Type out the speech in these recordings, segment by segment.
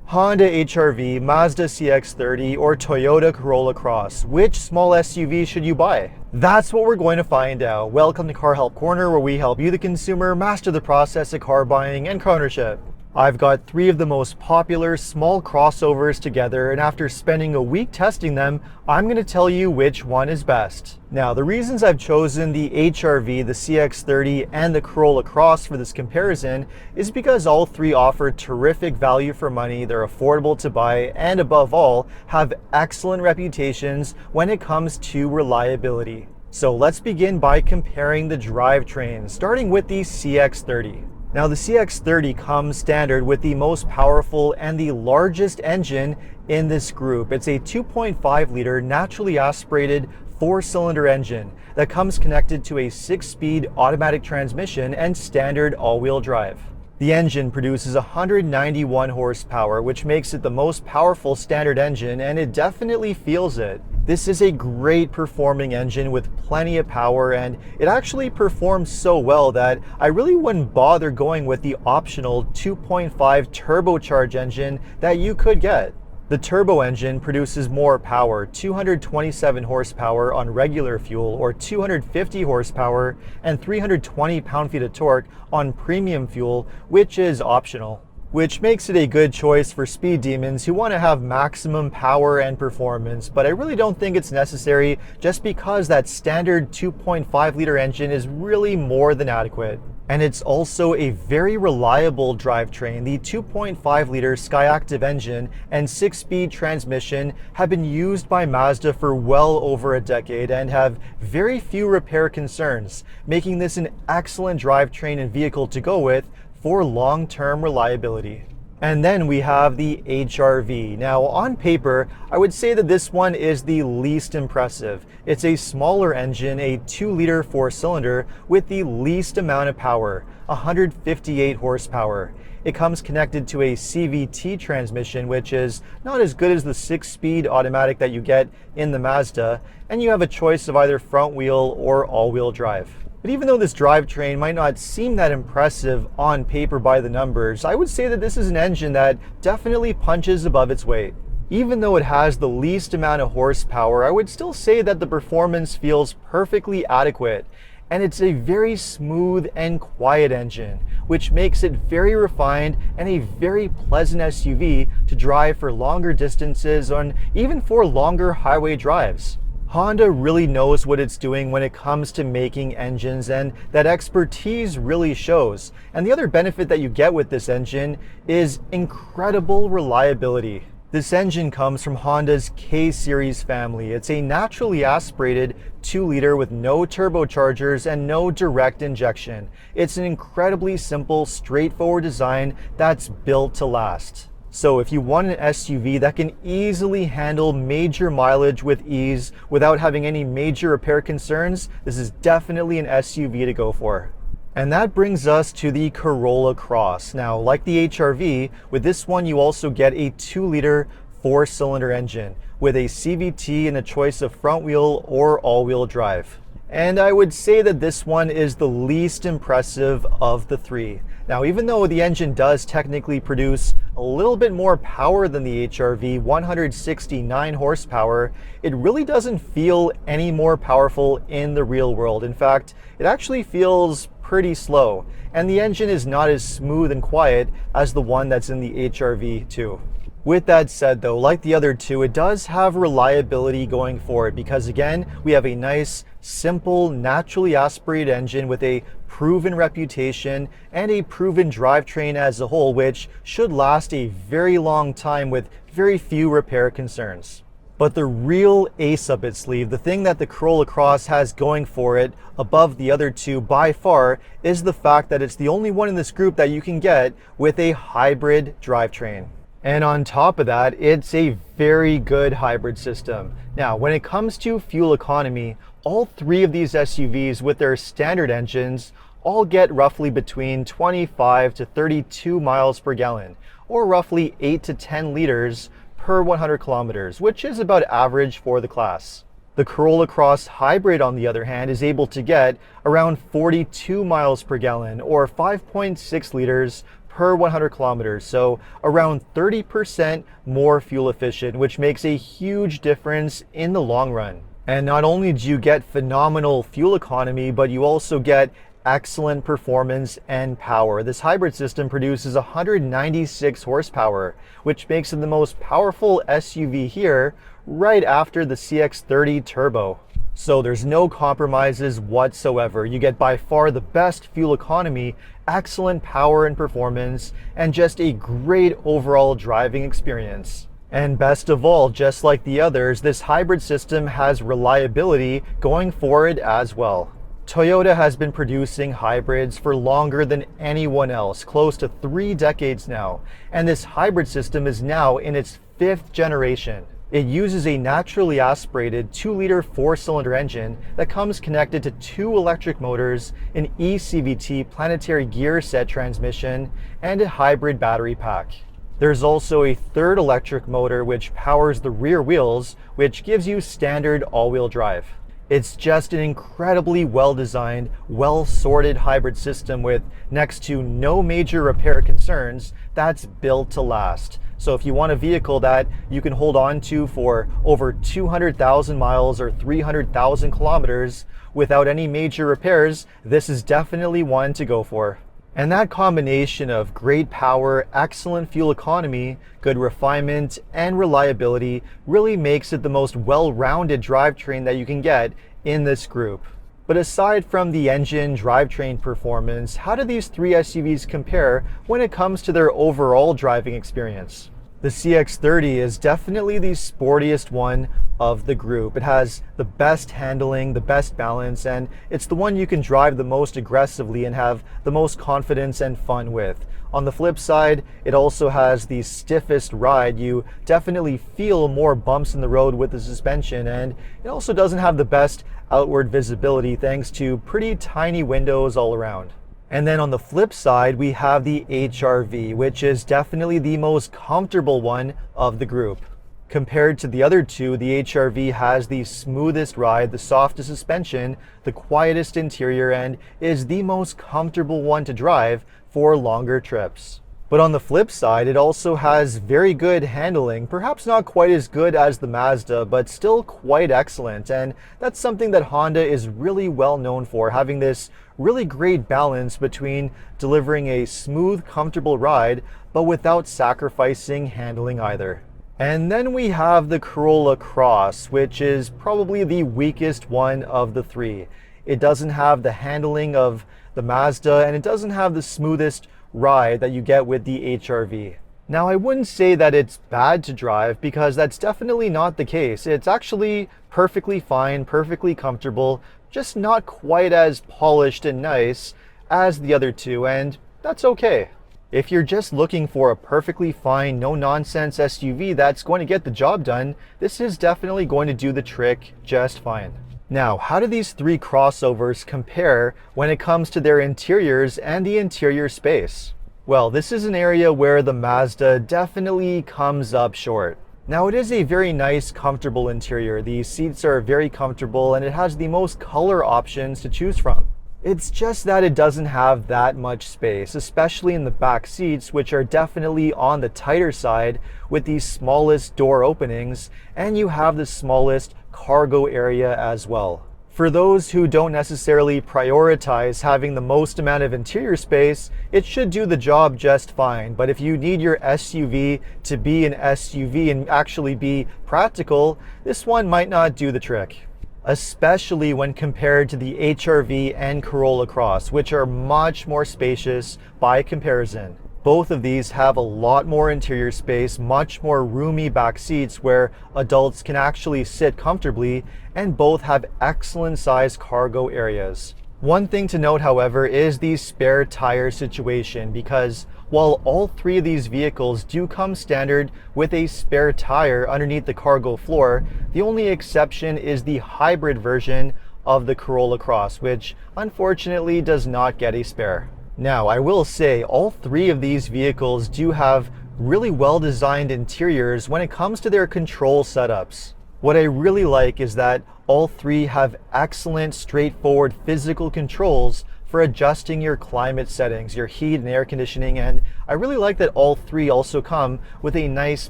Honda HR-V, Mazda CX-30, or Toyota Corolla Cross? Which small SUV should you buy? That's what we're going to find out. Welcome to Car Help Corner, where we help you, the consumer, master the process of car buying and car ownership. I've got three of the most popular small crossovers together, and after spending a week testing them, I'm going to tell you which one is best. Now, the reasons I've chosen the HR-V, the CX-30, and the Corolla Cross for this comparison is because all three offer terrific value for money, they're affordable to buy, and above all, have excellent reputations when it comes to reliability. So let's begin by comparing the drivetrain, starting with the CX-30. Now, the CX-30 comes standard with the most powerful and the largest engine in this group. It's a 2.5 liter naturally aspirated 4-cylinder engine that comes connected to a 6-speed automatic transmission and standard all-wheel drive. The engine produces 191 horsepower, which makes it the most powerful standard engine, and it definitely feels it. This is a great performing engine with plenty of power, and it actually performs so well that I really wouldn't bother going with the optional 2.5 turbocharged engine that you could get. The turbo engine produces more power, 227 horsepower on regular fuel, or 250 horsepower and 320 pound-feet of torque on premium fuel, which is optional. Which makes it a good choice for speed demons who want to have maximum power and performance, but I really don't think it's necessary just because that standard 2.5 liter engine is really more than adequate. And it's also a very reliable drivetrain. The 2.5 liter Skyactiv engine and 6-speed transmission have been used by Mazda for well over a decade and have very few repair concerns, making this an excellent drivetrain and vehicle to go with for long-term reliability. And then we have the HR-V. Now, on paper, I would say that this one is the least impressive. It's a smaller engine, a 2-liter 4-cylinder with the least amount of power, 158 horsepower. It comes connected to a CVT transmission, which is not as good as the 6-speed automatic that you get in the Mazda, and you have a choice of either front wheel or all-wheel drive. But even though this drivetrain might not seem that impressive on paper by the numbers, I would say that this is an engine that definitely punches above its weight. Even though it has the least amount of horsepower, I would still say that the performance feels perfectly adequate. And it's a very smooth and quiet engine, which makes it very refined and a very pleasant SUV to drive for longer distances and even for longer highway drives. Honda really knows what it's doing when it comes to making engines, and that expertise really shows. And the other benefit that you get with this engine is incredible reliability. This engine comes from Honda's K-Series family. It's a naturally aspirated 2-liter with no turbochargers and no direct injection. It's an incredibly simple, straightforward design that's built to last. So if you want an SUV that can easily handle major mileage with ease without having any major repair concerns, this is definitely an SUV to go for. And that brings us to the Corolla Cross. Now, like the HR-V, with this one you also get a 2-liter 4-cylinder engine with a CVT and a choice of front wheel or all-wheel drive. And I would say that this one is the least impressive of the three. Now, even though the engine does technically produce a little bit more power than the HR-V, 169 horsepower, it really doesn't feel any more powerful in the real world. In fact, it actually feels pretty slow, and the engine is not as smooth and quiet as the one that's in the HR-V too. With that said though, like the other two, it does have reliability going for it because again, we have a nice, simple, naturally aspirated engine with a proven reputation and a proven drivetrain as a whole, which should last a very long time with very few repair concerns. But the real ace up its sleeve, the thing that the Corolla Cross has going for it above the other two by far, is the fact that it's the only one in this group that you can get with a hybrid drivetrain. And on top of that, it's a very good hybrid system. Now, when it comes to fuel economy, all three of these SUVs with their standard engines all get roughly between 25 to 32 miles per gallon, or roughly 8 to 10 liters per 100 kilometers, which is about average for the class. The Corolla Cross Hybrid, on the other hand, is able to get around 42 miles per gallon, or 5.6 liters per 100 kilometers, so around 30% more fuel efficient, which makes a huge difference in the long run. And not only do you get phenomenal fuel economy, but you also get excellent performance and power. This hybrid system produces 196 horsepower, which makes it the most powerful SUV here, right after the CX-30 Turbo. So there's no compromises whatsoever. You get by far the best fuel economy, excellent power and performance, and just a great overall driving experience. And best of all, just like the others, this hybrid system has reliability going forward as well. Toyota has been producing hybrids for longer than anyone else, close to 3 decades now, and this hybrid system is now in its 5th generation. It uses a naturally aspirated 2-liter 4-cylinder engine that comes connected to 2 electric motors, an eCVT planetary gear set transmission, and a hybrid battery pack. There's also a 3rd electric motor which powers the rear wheels, which gives you standard all-wheel drive. It's just an incredibly well-designed, well-sorted hybrid system with next to no major repair concerns that's built to last. So if you want a vehicle that you can hold on to for over 200,000 miles or 300,000 kilometers without any major repairs, this is definitely one to go for. And that combination of great power, excellent fuel economy, good refinement, and reliability really makes it the most well-rounded drivetrain that you can get in this group. But aside from the engine drivetrain performance, how do these 3 SUVs compare when it comes to their overall driving experience? The CX-30 is definitely the sportiest one of the group. It has the best handling, the best balance, and it's the one you can drive the most aggressively and have the most confidence and fun with. On the flip side, it also has the stiffest ride. You definitely feel more bumps in the road with the suspension, and it also doesn't have the best outward visibility thanks to pretty tiny windows all around. And then on the flip side, we have the HR-V, which is definitely the most comfortable one of the group. Compared to the other two, the HR-V has the smoothest ride, the softest suspension, the quietest interior, and is the most comfortable one to drive for longer trips. But on the flip side, it also has very good handling, perhaps not quite as good as the Mazda, but still quite excellent. And that's something that Honda is really well known for, having this really great balance between delivering a smooth, comfortable ride, but without sacrificing handling either. And then we have the Corolla Cross, which is probably the weakest one of the 3. It doesn't have the handling of the Mazda, and it doesn't have the smoothest ride that you get with the HR-V. Now, I wouldn't say that it's bad to drive, because that's definitely not the case. It's actually perfectly fine, perfectly comfortable, just not quite as polished and nice as the other two, and that's okay. If you're just looking for a perfectly fine, no-nonsense SUV that's going to get the job done, this is definitely going to do the trick just fine. Now, how do these 3 crossovers compare when it comes to their interiors and the interior space? Well, this is an area where the Mazda definitely comes up short. Now, it is a very nice, comfortable interior. The seats are very comfortable and it has the most color options to choose from. It's just that it doesn't have that much space, especially in the back seats, which are definitely on the tighter side with the smallest door openings, and you have the smallest cargo area as well. For those who don't necessarily prioritize having the most amount of interior space, it should do the job just fine. But if you need your SUV to be an SUV and actually be practical, this one might not do the trick. Especially when compared to the HR-V and Corolla Cross, which are much more spacious by comparison. Both of these have a lot more interior space, much more roomy back seats where adults can actually sit comfortably, and both have excellent sized cargo areas. One thing to note, however, is the spare tire situation, because while all 3 of these vehicles do come standard with a spare tire underneath the cargo floor, the only exception is the hybrid version of the Corolla Cross, which unfortunately does not get a spare. Now, I will say all 3 of these vehicles do have really well-designed interiors when it comes to their control setups. What I really like is that all 3 have excellent, straightforward physical controls for adjusting your climate settings, your heat and air conditioning, and I really like that all three also come with a nice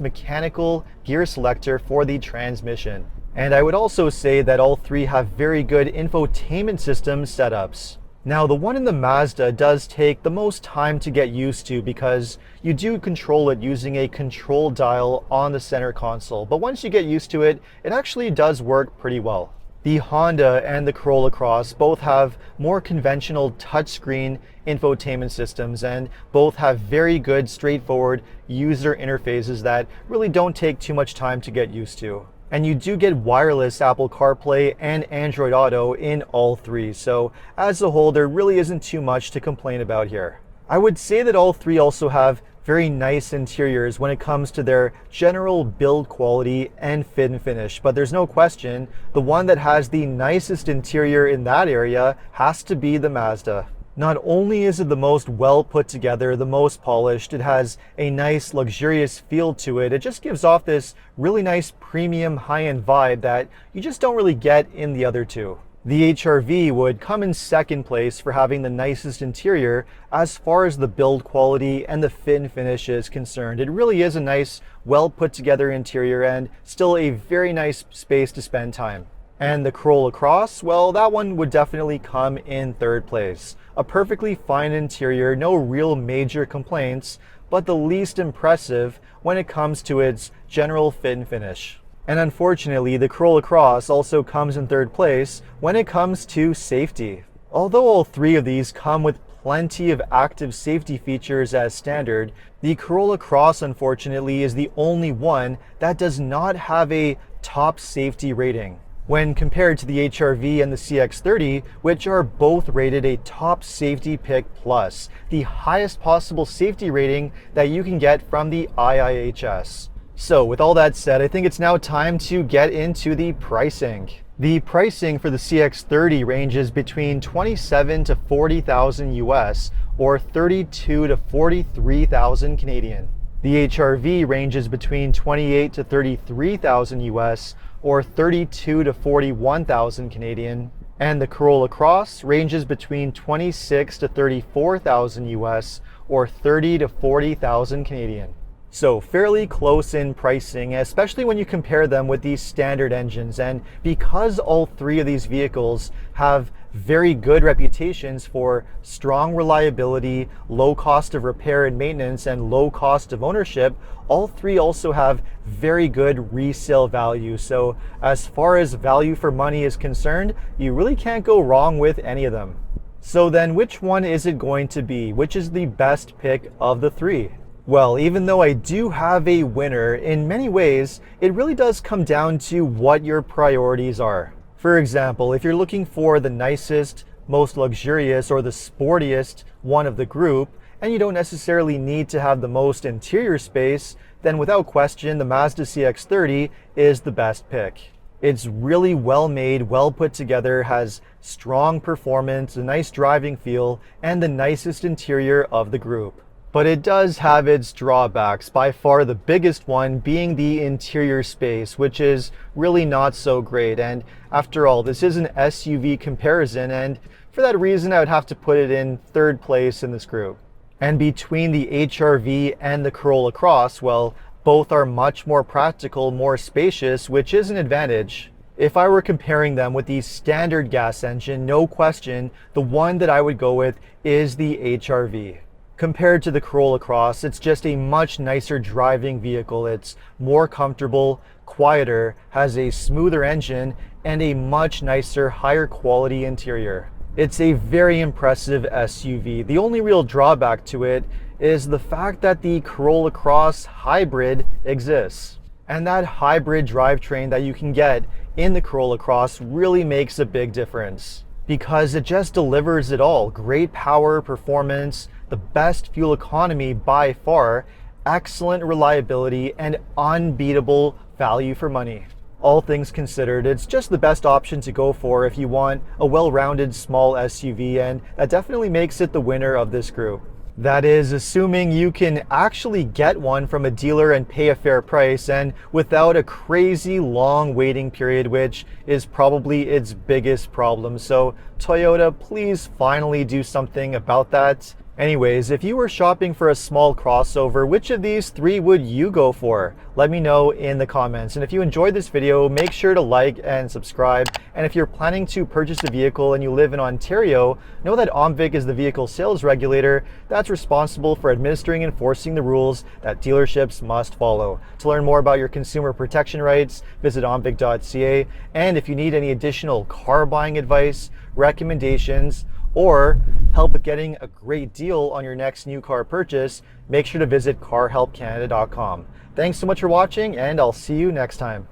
mechanical gear selector for the transmission. And I would also say that all three have very good infotainment system setups. Now, the one in the Mazda does take the most time to get used to because you do control it using a control dial on the center console. But once you get used to it, it actually does work pretty well. The Honda and the Corolla Cross both have more conventional touchscreen infotainment systems, and both have very good, straightforward user interfaces that really don't take too much time to get used to. And you do get wireless Apple CarPlay and Android Auto in all three, so as a whole there really isn't too much to complain about here. I would say that all three also have very nice interiors when it comes to their general build quality and fit and finish, but there's no question the one that has the nicest interior in that area has to be the Mazda. Not only is it the most well put together, the most polished, it has a nice luxurious feel to it. It just gives off this really nice premium high-end vibe that you just don't really get in the other two. The HR-V would come in second place for having the nicest interior as far as the build quality and the fit and finish is concerned. It really is a nice, well put together interior and still a very nice space to spend time. And the Corolla Cross, well, that one would definitely come in third place. A perfectly fine interior, no real major complaints, but the least impressive when it comes to its general fit and finish. And unfortunately, the Corolla Cross also comes in third place when it comes to safety. Although all three of these come with plenty of active safety features as standard, the Corolla Cross unfortunately is the only one that does not have a top safety rating. When compared to the HR-V and the CX-30, which are both rated a top safety pick plus, the highest possible safety rating that you can get from the IIHS. So with all that said, I think it's now time to get into the pricing. The pricing for the CX-30 ranges between 27 to 40,000 US or 32 to 43,000 Canadian. The HR-V ranges between 28 to 33,000 US or 32 to 41,000 Canadian, and the Corolla Cross ranges between 26 to 34,000 US or 30 to 40,000 Canadian. So fairly close in pricing, especially when you compare them with these standard engines. And because all three of these vehicles have very good reputations for strong reliability, low cost of repair and maintenance, and low cost of ownership, all three also have very good resale value. So as far as value for money is concerned, you really can't go wrong with any of them. So then which one is it going to be? Which is the best pick of the three? Well, even though I do have a winner, in many ways, it really does come down to what your priorities are. For example, if you're looking for the nicest, most luxurious, or the sportiest one of the group, and you don't necessarily need to have the most interior space, then without question, the Mazda CX-30 is the best pick. It's really well made, well put together, has strong performance, a nice driving feel, and the nicest interior of the group. But it does have its drawbacks, by far the biggest one being the interior space, which is really not so great. And after all, this is an SUV comparison, and for that reason I would have to put it in third place in this group. And between the HR-V and the Corolla Cross, well, both are much more practical, more spacious, which is an advantage. If I were comparing them with the standard gas engine, no question, the one that I would go with is the HR-V. Compared to the Corolla Cross, it's just a much nicer driving vehicle. It's more comfortable, quieter, has a smoother engine, and a much nicer, higher quality interior. It's a very impressive SUV. The only real drawback to it is the fact that the Corolla Cross Hybrid exists. And that hybrid drivetrain that you can get in the Corolla Cross really makes a big difference, because it just delivers it all. Great power, performance, the best fuel economy by far, excellent reliability, and unbeatable value for money. All things considered, it's just the best option to go for if you want a well-rounded small SUV, and that definitely makes it the winner of this group. That is assuming you can actually get one from a dealer and pay a fair price and without a crazy long waiting period, which is probably its biggest problem. So Toyota, please finally do something about that. Anyways, if you were shopping for a small crossover, which of these three would you go for? Let me know in the comments. And if you enjoyed this video, make sure to like and subscribe. And if you're planning to purchase a vehicle and you live in Ontario, know that OMVIC is the vehicle sales regulator that's responsible for administering and enforcing the rules that dealerships must follow. To learn more about your consumer protection rights, visit omvic.ca. And if you need any additional car buying advice, recommendations, or help with getting a great deal on your next new car purchase, make sure to visit carhelpcanada.com. Thanks so much for watching, and I'll see you next time.